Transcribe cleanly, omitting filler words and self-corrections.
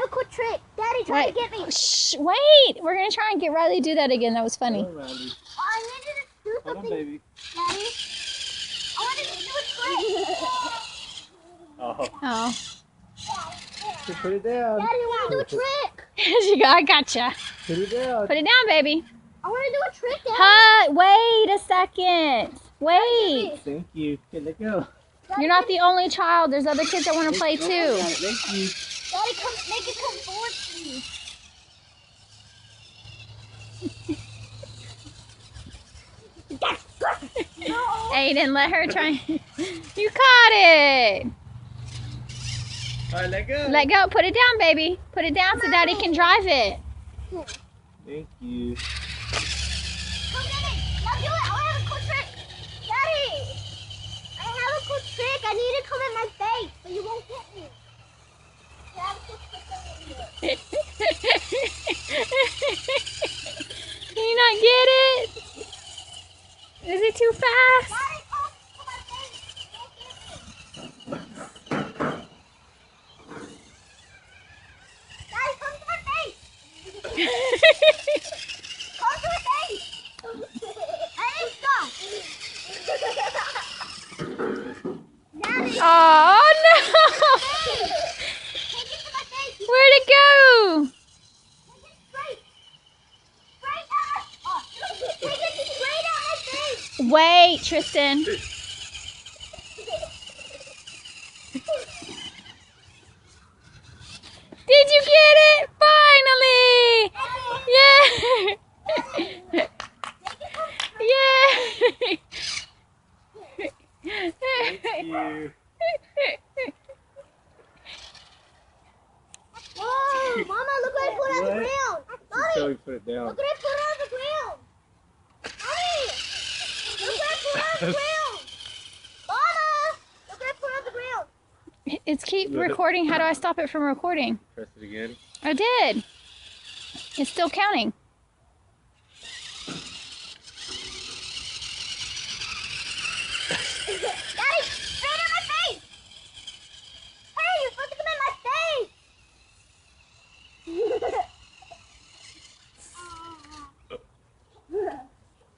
a cool trick. Daddy, try to get me. Shh, wait. We're going to try and get Riley to do that again. That was funny. Hello, Rylie. Oh, I needed to do Hold something. on, baby. Daddy, I wanted to do a trick. Oh. Just put it down. Daddy, I want to do a trick. Here you go. I gotcha. Put it down. Put it down, baby. I want to do a trick, Daddy. Hi. Wait a second. Wait. Thank you. Okay, let go. You're not the only child. There's other kids that want to play too. Thank you. Daddy, make it come forward to me. No. Aiden, let her try. You caught it. All right, let go. Let go. Put it down, baby. Put it down so Daddy can drive it. Thank you. Come get it. Now do it. I have a cool trick. Daddy, I have a cool trick. I need to come in my face, but you won't get me. I have a cool trick over here. Can you not get it? Is it too fast? Daddy, come to my face. You won't get me. Daddy, come to my face. Come to my face. I need to go. Daddy, Oh no! take it to my face. Where'd it go? Take it straight. Straight out. Oh, take it straight out my face. Wait, Tristan. Did you get it? Finally! Yeah! Yeah! Thank you. Whoa, Mama, look what I put on the What? ground. So Mommy, we put it down. look what I put on the ground. Mommy, look what I put on the ground. Mama, look what I put on the ground. It's keep recording. How do I stop it from recording? Press it again. I did. It's still counting.